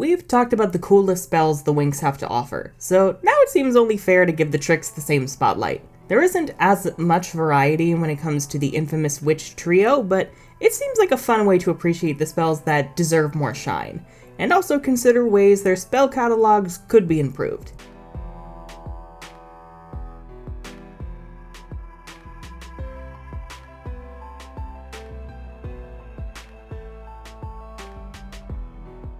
We've talked about the coolest spells the Winx have to offer, so now it seems only fair to give the Trix the same spotlight. There isn't as much variety when it comes to the infamous witch trio, but it seems like a fun way to appreciate the spells that deserve more shine, and also consider ways their spell catalogs could be improved.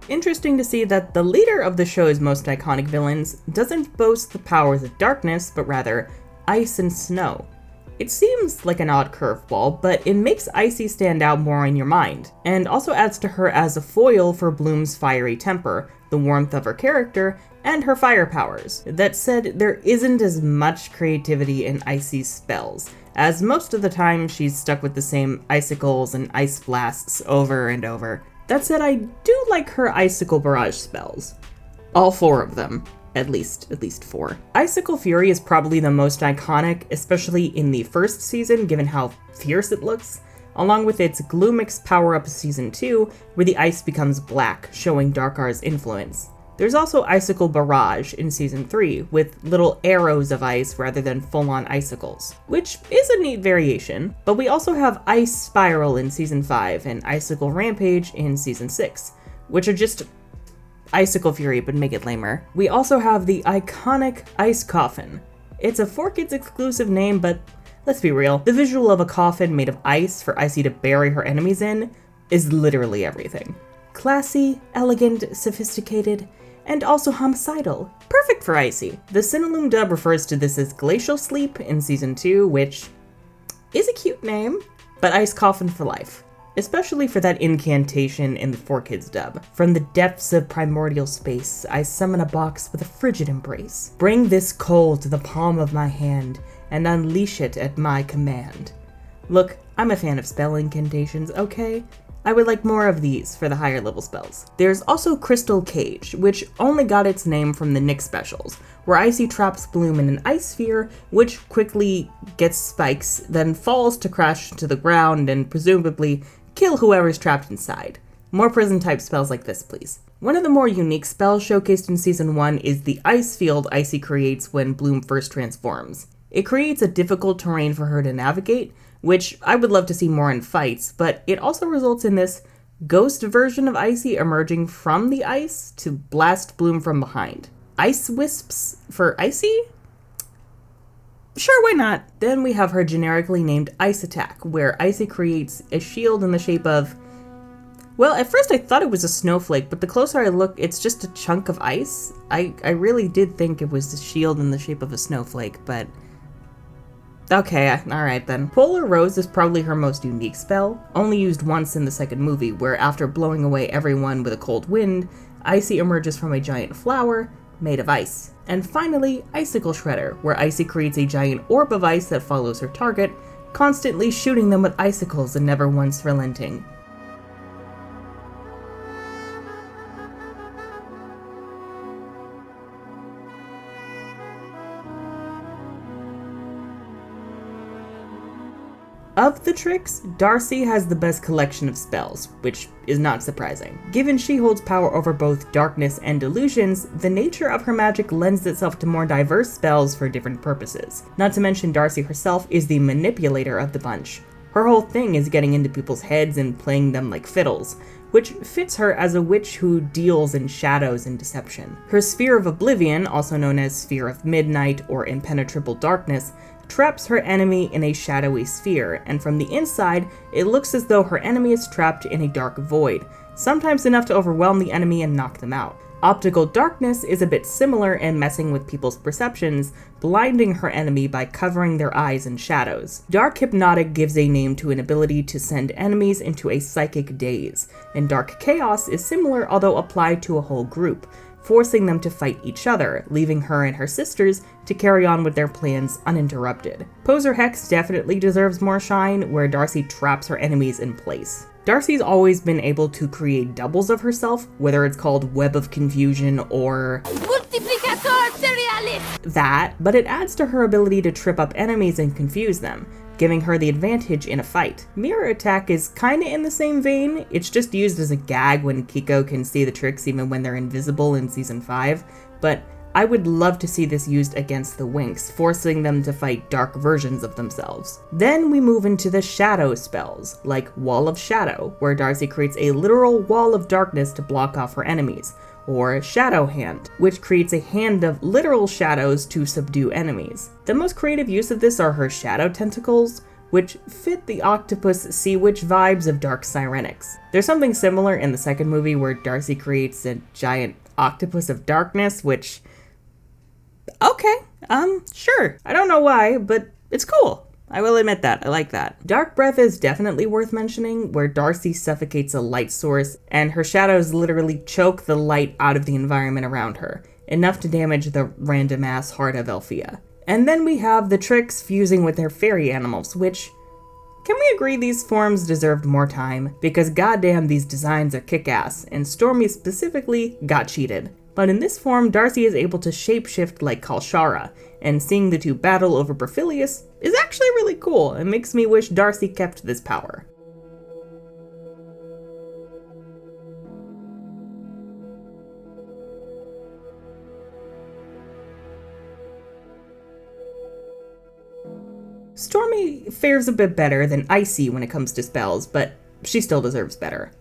Interesting to see that the leader of the show's most iconic villains doesn't boast the powers of darkness, but rather ice and snow. It seems like an odd curveball, but it makes Icy stand out more in your mind, and also adds to her as a foil for Bloom's fiery temper, the warmth of her character, and her fire powers. That said, there isn't as much creativity in Icy's spells, as most of the time she's stuck with the same icicles and ice blasts over and over. That said, I do like her Icicle Barrage spells. All 4 of them. At least 4. Icicle Fury is probably the most iconic, especially in the first season, given how fierce it looks, along with its Gloomix power-up Season 2, where the ice becomes black, showing Darkar's influence. There's also Icicle Barrage in Season 3, with little arrows of ice rather than full-on icicles, which is a neat variation, but we also have Ice Spiral in Season 5 and Icicle Rampage in Season 6, which are just Icicle Fury, but make it lamer. We also have the iconic Ice Coffin. It's a 4Kids exclusive name, but let's be real, the visual of a coffin made of ice for Icy to bury her enemies in is literally everything. Classy, elegant, sophisticated, and also homicidal. Perfect for Icy. The Cinnaloom dub refers to this as Glacial Sleep in Season 2, which is a cute name, but Ice Coffin for life. Especially for that incantation in the 4Kids dub. From the depths of primordial space, I summon a box with a frigid embrace. Bring this coal to the palm of my hand, and unleash it at my command. Look, I'm a fan of spell incantations, okay? I would like more of these for the higher level spells. There's also Crystal Cage, which only got its name from the Nick specials, where Icy traps Bloom in an ice sphere, which quickly gets spikes, then falls to crash to the ground and presumably kill whoever's trapped inside. More prison type spells like this, please. One of the more unique spells showcased in Season 1 is the ice field Icy creates when Bloom first transforms. It creates a difficult terrain for her to navigate, which I would love to see more in fights, but it also results in this ghost version of Icy emerging from the ice to blast Bloom from behind. Ice Wisps for Icy? Sure, why not? Then we have her generically named Ice Attack, where Icy creates a shield in the shape of... Well, at first I thought it was a snowflake, but the closer I look, it's just a chunk of ice. I really did think it was a shield in the shape of a snowflake, but... Okay, alright then. Polar Rose is probably her most unique spell, only used once in the second movie, where after blowing away everyone with a cold wind, Icy emerges from a giant flower made of ice. And finally, Icicle Shredder, where Icy creates a giant orb of ice that follows her target, constantly shooting them with icicles and never once relenting. Of the Trix, Darcy has the best collection of spells, which is not surprising. Given she holds power over both darkness and illusions, the nature of her magic lends itself to more diverse spells for different purposes. Not to mention Darcy herself is the manipulator of the bunch. Her whole thing is getting into people's heads and playing them like fiddles, which fits her as a witch who deals in shadows and deception. Her Sphere of Oblivion, also known as Sphere of Midnight or Impenetrable Darkness, traps her enemy in a shadowy sphere, and from the inside, it looks as though her enemy is trapped in a dark void, sometimes enough to overwhelm the enemy and knock them out. Optical Darkness is a bit similar in messing with people's perceptions, blinding her enemy by covering their eyes in shadows. Dark Hypnotic gives a name to an ability to send enemies into a psychic daze, and Dark Chaos is similar although applied to a whole group, forcing them to fight each other, leaving her and her sisters to carry on with their plans uninterrupted. Poser Hex definitely deserves more shine, where Darcy traps her enemies in place. Darcy's always been able to create doubles of herself, whether it's called Web of Confusion or that, but it adds to her ability to trip up enemies and confuse them, giving her the advantage in a fight. Mirror Attack is kinda in the same vein, it's just used as a gag when Kiko can see the Trix even when they're invisible in season 5, but I would love to see this used against the Winx, forcing them to fight dark versions of themselves. Then we move into the shadow spells, like Wall of Shadow, where Darcy creates a literal wall of darkness to block off her enemies, or Shadow Hand, which creates a hand of literal shadows to subdue enemies. The most creative use of this are her shadow tentacles, which fit the octopus sea witch vibes of Dark Sirenics. There's something similar in the second movie where Darcy creates a giant octopus of darkness, which okay, sure. I don't know why, but it's cool. I will admit that. I like that. Dark Breath is definitely worth mentioning, where Darcy suffocates a light source, and her shadows literally choke the light out of the environment around her, enough to damage the random-ass heart of Elphia. And then we have the Trix fusing with their fairy animals, which, can we agree these forms deserved more time? Because goddamn, these designs are kick-ass, and Stormy specifically got cheated. But in this form, Darcy is able to shapeshift like Kalshara, and seeing the two battle over Berphilius is actually really cool and makes me wish Darcy kept this power. Stormy fares a bit better than Icy when it comes to spells, but she still deserves better.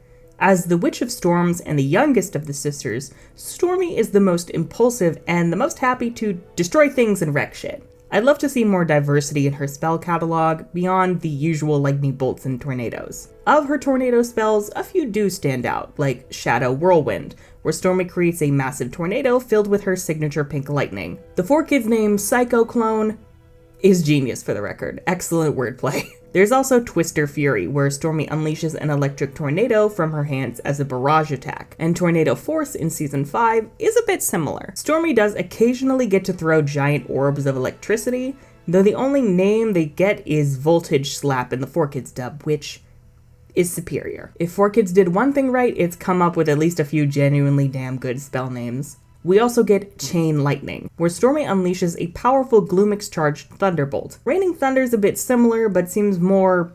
As the Witch of Storms and the youngest of the sisters, Stormy is the most impulsive and the most happy to destroy things and wreck shit. I'd love to see more diversity in her spell catalog beyond the usual lightning bolts and tornadoes. Of her tornado spells, a few do stand out, like Shadow Whirlwind, where Stormy creates a massive tornado filled with her signature pink lightning. The 4Kids name Psycho Clone is genius, for the record. Excellent wordplay. There's also Twister Fury, where Stormy unleashes an electric tornado from her hands as a barrage attack, and Tornado Force in season 5 is a bit similar. Stormy does occasionally get to throw giant orbs of electricity, though the only name they get is Voltage Slap in the 4Kids dub, which is superior. If 4Kids did one thing right, it's come up with at least a few genuinely damn good spell names. We also get Chain Lightning, where Stormy unleashes a powerful Gloomix-charged Thunderbolt. Raining Thunder is a bit similar, but seems more,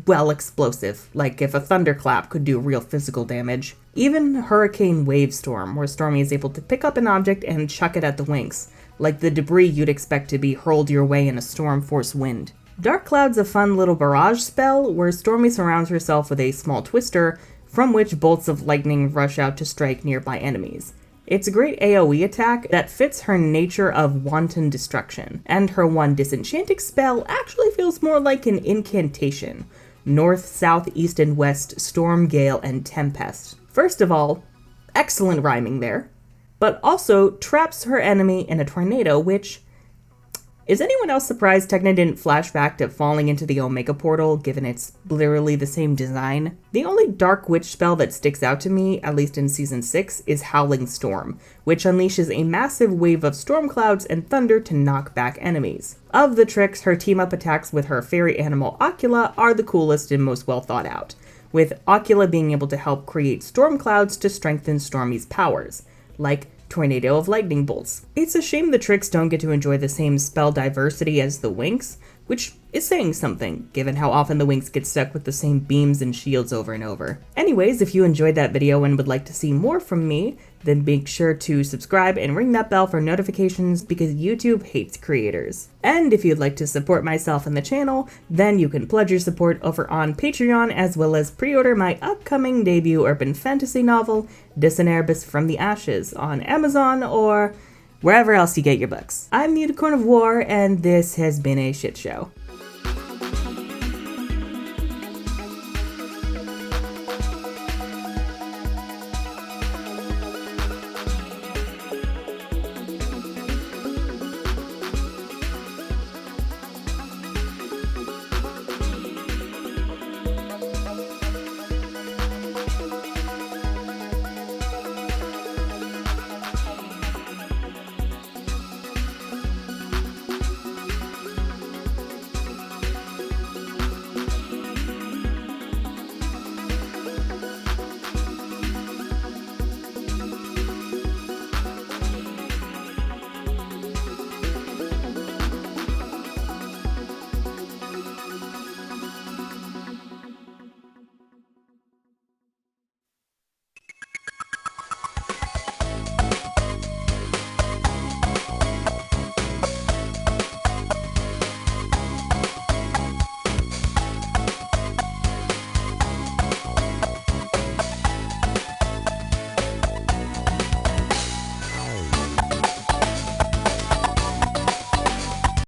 well, explosive, like if a thunderclap could do real physical damage. Even Hurricane Wavestorm, where Stormy is able to pick up an object and chuck it at the Winx, like the debris you'd expect to be hurled your way in a storm force wind. Dark Cloud's a fun little barrage spell, where Stormy surrounds herself with a small twister, from which bolts of lightning rush out to strike nearby enemies. It's a great AoE attack that fits her nature of wanton destruction, and her one disenchanting spell actually feels more like an incantation. North, South, East, and West, Storm, Gale, and Tempest. First of all, excellent rhyming there, but also traps her enemy in a tornado, which... Is anyone else surprised Techna didn't flash back to falling into the Omega Portal, given it's literally the same design? The only Dark Witch spell that sticks out to me, at least in Season 6, is Howling Storm, which unleashes a massive wave of storm clouds and thunder to knock back enemies. Of the Trix, her team-up attacks with her fairy animal Ocula are the coolest and most well thought out, with Ocula being able to help create storm clouds to strengthen Stormy's powers, like Tornado of Lightning Bolts. It's a shame the Trix don't get to enjoy the same spell diversity as the Winx, which is saying something, given how often the Winx get stuck with the same beams and shields over and over. Anyways, if you enjoyed that video and would like to see more from me, then make sure to subscribe and ring that bell for notifications because YouTube hates creators. And if you'd like to support myself and the channel, then you can pledge your support over on Patreon, as well as pre-order my upcoming debut urban fantasy novel, Disenerbus from the Ashes, on Amazon or wherever else you get your books. I'm the Unicorn of War, and this has been a shit show.